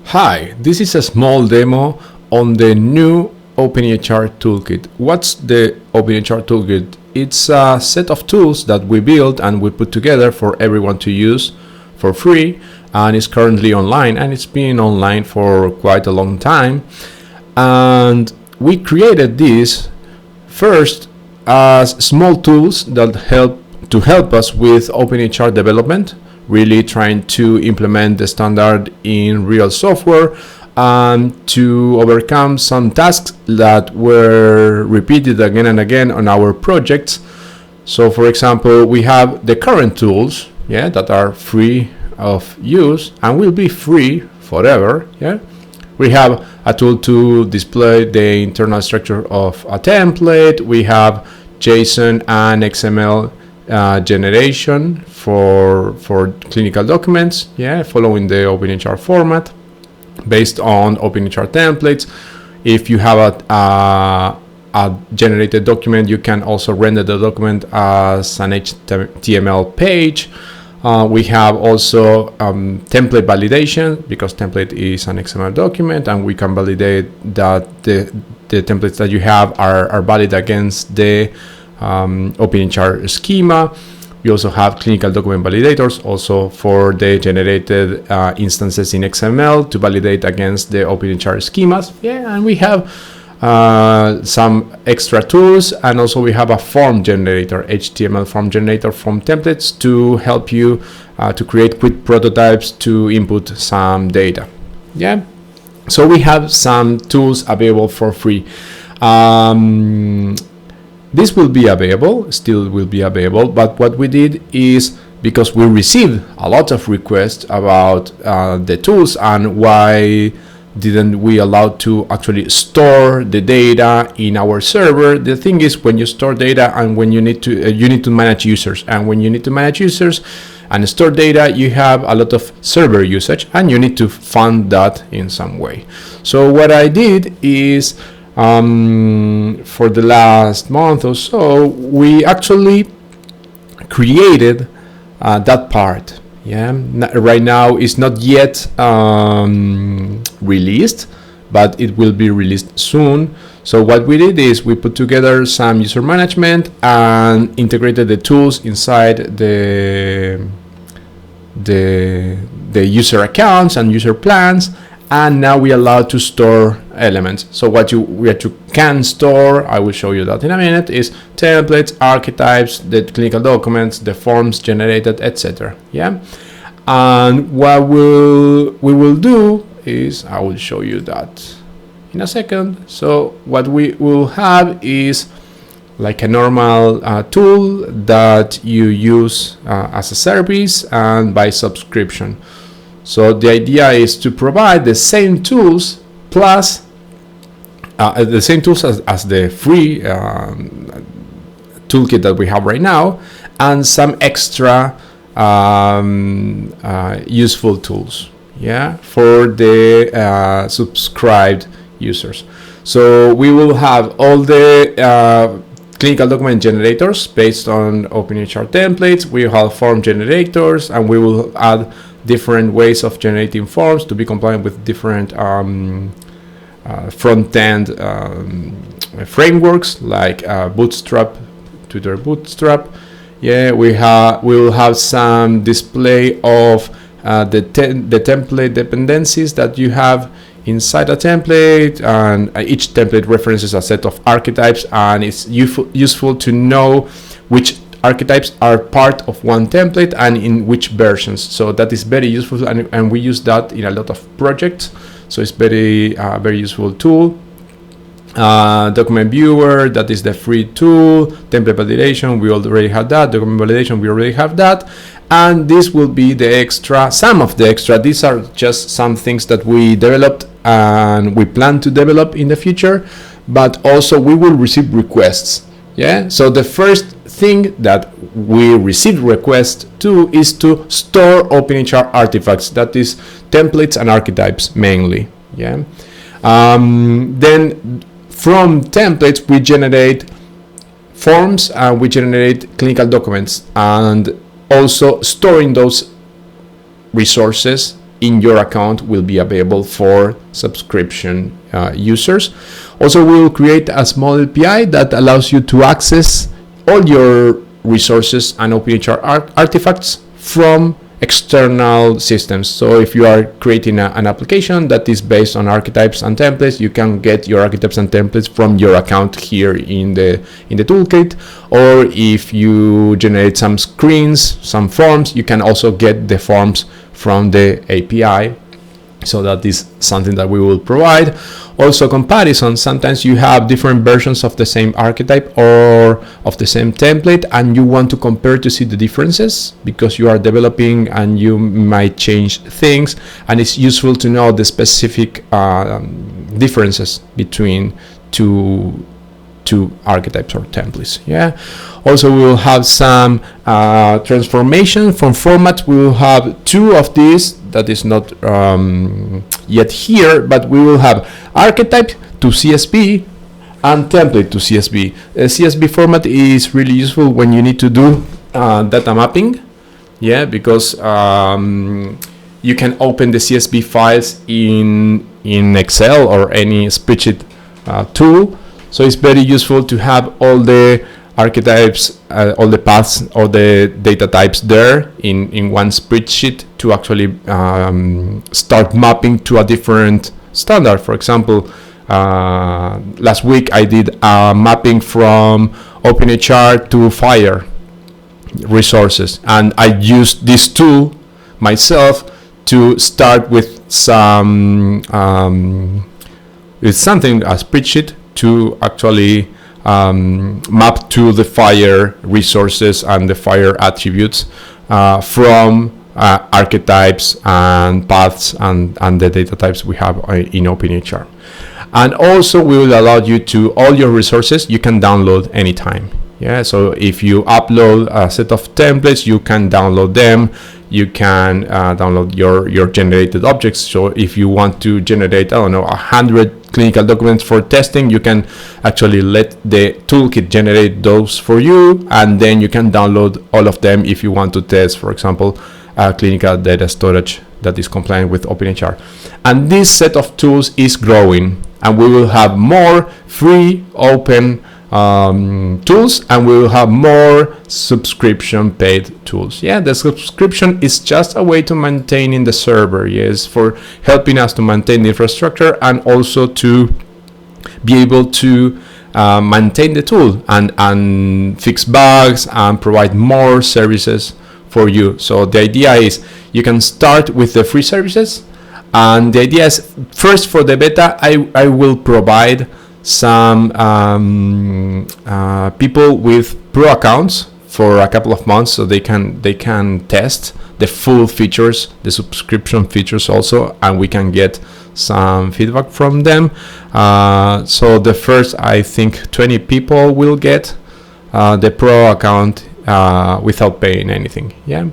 Hi, this is a small demo on the new openEHR Toolkit. What's the openEHR Toolkit? It's a set of tools that we built and we put together for everyone to use for free, and it's currently online, and it's been online for quite a long time. And we created this first as small tools that help us with openEHR development, really trying to implement the standard in real software and to overcome some tasks that were repeated again and again on our projects. So for example, we have the current tools that are free of use and will be free forever. We have a tool to display the internal structure of a template. We have JSON and XML generation for clinical documents, following the openEHR format based on openEHR templates. If you have a generated document, you can also render the document as an HTML page. We have also template validation, because template is an XML document, and we can validate that the templates that you have are valid against the openEHR schema. We also have clinical document validators, also for the generated instances in XML to validate against the openEHR schemas. And we have some extra tools, and also we have a form generator, HTML form generator from templates to help you to create quick prototypes to input some data. So we have some tools available for free. This will be available, still will be available, but what we did is, because we received a lot of requests about the tools and why didn't we allow to actually store the data in our server. The thing is, when you store data and when you need to manage users, and when you need to manage users and store data, you have a lot of server usage and you need to fund that in some way. So what I did is, for the last month or so, we actually created that part. Right now it's not yet released, but it will be released soon. So what we did is we put together some user management and integrated the tools inside the user accounts and user plans, and now we are allowed to store elements. So what you can store, I will show you that in a minute, is templates, archetypes, the clinical documents, the forms generated, etc. And what we will do is, I will show you that in a second. So what we will have is like a normal tool that you use as a service and by subscription. So the idea is to provide the same tools plus the same tools as the free toolkit that we have right now, and some extra useful tools for the subscribed users. So we will have all the clinical document generators based on openEHR templates. We will have form generators, and we will add different ways of generating forms to be compliant with different front-end frameworks like Bootstrap, Twitter Bootstrap. We will have some display of the template dependencies that you have inside a template, and each template references a set of archetypes, and it's useful to know which archetypes are part of one template and in which versions. So that is very useful, and we use that in a lot of projects. So it's very useful tool. Document viewer, that is the free tool. Template validation, we already have that. Document validation, we already have that. And this will be the extra, some of the extra. These are just some things that we developed and we plan to develop in the future, but also we will receive requests. So the first thing that we receive requests to is to store openEHR artifacts, that is templates and archetypes mainly. Then from templates we generate forms and we generate clinical documents, and also storing those resources in your account will be available for subscription users. Also, we will create a small API that allows you to access all your resources and openEHR artifacts from external systems. So if you are creating an application that is based on archetypes and templates, you can get your archetypes and templates from your account here in the toolkit. Or if you generate some screens, some forms, you can also get the forms from the API. So that is something that we will provide. Also, comparison. Sometimes you have different versions of the same archetype or of the same template, and you want to compare to see the differences because you are developing and you might change things, and it's useful to know the specific differences between two archetypes or templates. Yeah. Also, we will have some transformation from formats. We will have 2 of these. That is not yet here, but we will have archetype to CSV and template to CSV. CSV format is really useful when you need to do data mapping. Yeah, because you can open the CSV files in Excel or any spreadsheet tool. So it's very useful to have all the archetypes, all the paths, all the data types there in one spreadsheet to actually start mapping to a different standard. For example, last week I did a mapping from openEHR to Fire resources, and I used this tool myself to start with something, a spreadsheet to actually map to the Fire resources and the Fire attributes from archetypes and paths and the data types we have in openEHR. And also we will allow you to, all your resources you can download anytime. Yeah, so if you upload a set of templates, you can download them. You can download your generated objects. So if you want to generate, 100 clinical documents for testing, you can actually let the toolkit generate those for you, and then you can download all of them if you want to test, for example, clinical data storage that is compliant with openEHR. And this set of tools is growing, and we will have more free open tools, and we will have more subscription paid tools. Yeah, the subscription is just a way to maintaining the server, yes, for helping us to maintain the infrastructure and also to be able to maintain the tool and fix bugs and provide more services for you. So the idea is you can start with the free services, and the idea is first for the beta I will provide some people with pro accounts for a couple of months, so they can test the full features, the subscription features also, and we can get some feedback from them. So the first, I think 20 people will get the pro account without paying anything. Yeah.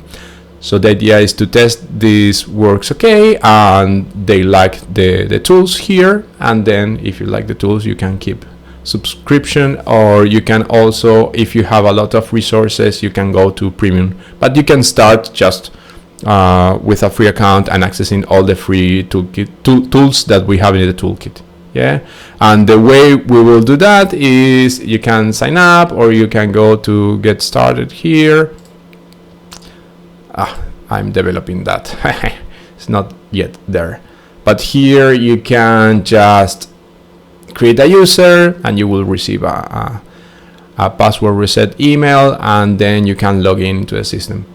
So the idea is to test this works okay, and they like the tools here, and then if you like the tools, you can keep subscription, or you can also, if you have a lot of resources, you can go to premium, but you can start just with a free account and accessing all the free tools that we have in the toolkit. Yeah, and the way we will do that is you can sign up, or you can go to get started here. I'm developing that. It's not yet there, but here you can just create a user and you will receive a password reset email, and then you can log into the system.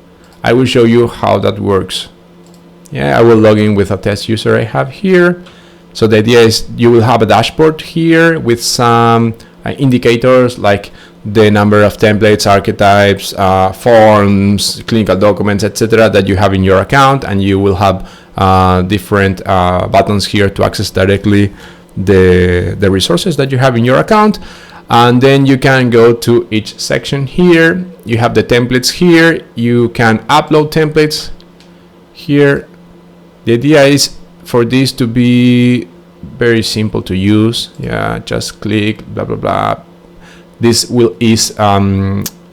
I will show you how that works. Yeah, I will log in with a test user I have here. So the idea is you will have a dashboard here with some indicators like the number of templates, archetypes, forms, clinical documents, etc. that you have in your account, and you will have different buttons here to access directly the resources that you have in your account. And then you can go to each section here. You have the templates here. You can upload templates here. The idea is for this to be very simple to use. Yeah, just click, blah, blah, blah. This is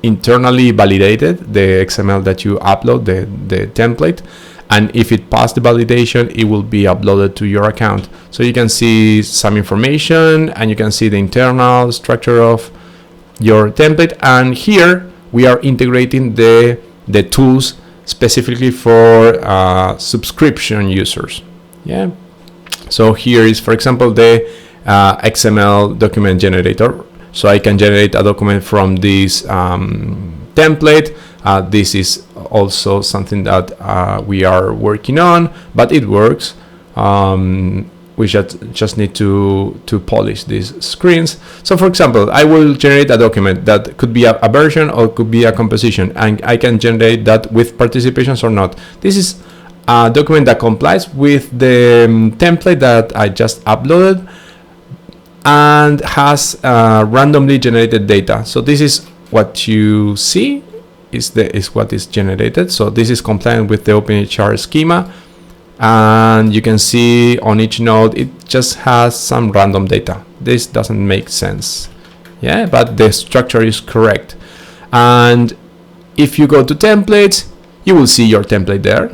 internally validated, the XML that you upload, the template, and if it passed the validation, it will be uploaded to your account. So you can see some information, and you can see the internal structure of your template. And here we are integrating the tools specifically for subscription users. Yeah. So here is, for example, the XML Document Generator. So I can generate a document from this template. This is also something that we are working on, but it works. We just need to polish these screens. So for example, I will generate a document that could be a version or could be a composition, and I can generate that with participations or not. This is a document that complies with the template that I just uploaded and has randomly generated data. So this is what you see is what is generated. So this is compliant with the openEHR schema, and you can see on each node it just has some random data. This doesn't make sense, yeah, but the structure is correct. And if you go to templates, you will see your template there,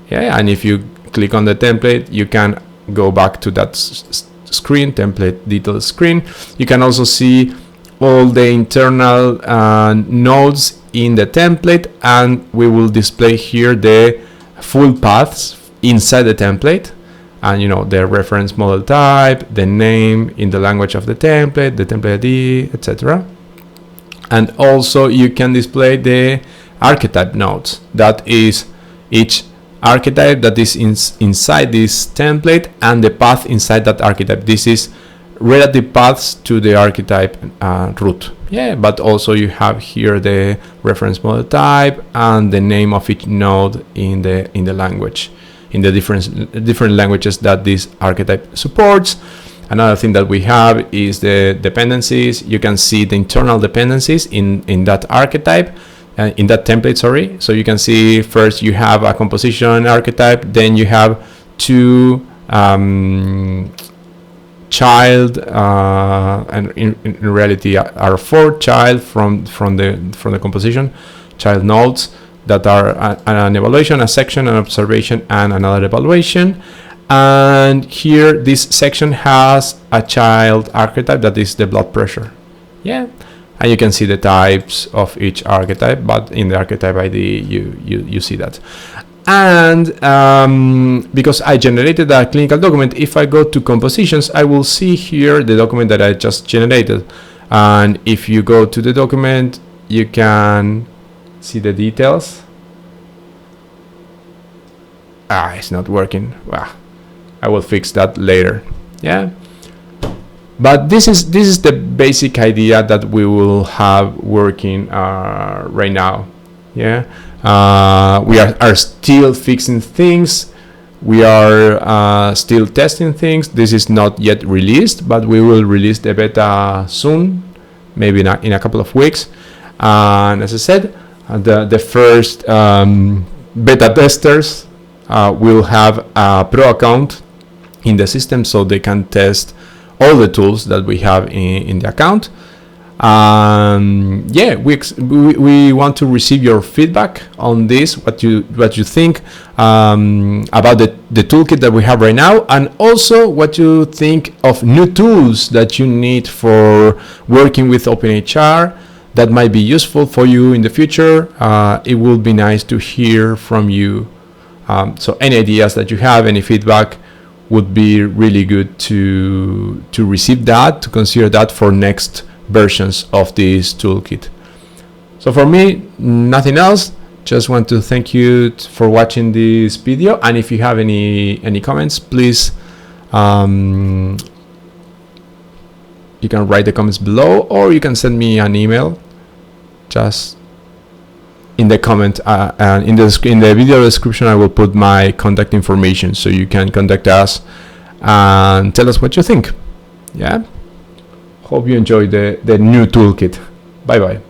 yeah, and if you click on the template, you can go back to that screen, template details screen. You can also see all the internal nodes in the template, and we will display here the full paths inside the template, and you know, the reference model type, the name in the language of the template ID, etc. And also you can display the archetype nodes, that is each archetype that is inside this template and the path inside that archetype. This is relative paths to the archetype root, yeah, but also you have here the reference model type and the name of each node in the language, in the different languages that this archetype supports. Another thing that we have is the dependencies. You can see the internal dependencies in that archetype, in that template, sorry. So you can see first you have a composition archetype, then you have two child, and in reality are four child from the composition child nodes that are an evaluation, a section, an observation, and another evaluation. And here this section has a child archetype that is the blood pressure, yeah, and you can see the types of each archetype, but in the archetype ID you see that. And because I generated a clinical document, if I go to compositions, I will see here the document that I just generated. And if you go to the document, you can see the details. It's not working. Well, I will fix that later, yeah. But this is the basic idea that we will have working right now, yeah. We are still fixing things, we are still testing things. This is not yet released, but we will release the beta soon, maybe in a couple of weeks. And as I said, the first beta testers will have a pro account in the system, so they can test all the tools that we have in the account. Yeah, we want to receive your feedback on this, what you think about the toolkit that we have right now, and also what you think of new tools that you need for working with openEHR that might be useful for you in the future. It will be nice to hear from you. So any ideas that you have, any feedback, would be really good to receive that, to consider that for next versions of this toolkit. So for me, nothing else. Just want to thank you for watching this video, and if you have any comments, please you can write the comments below, or you can send me an email just in the comment, and in the video description I will put my contact information, so you can contact us and tell us what you think. Yeah, hope you enjoyed the new toolkit. Bye bye.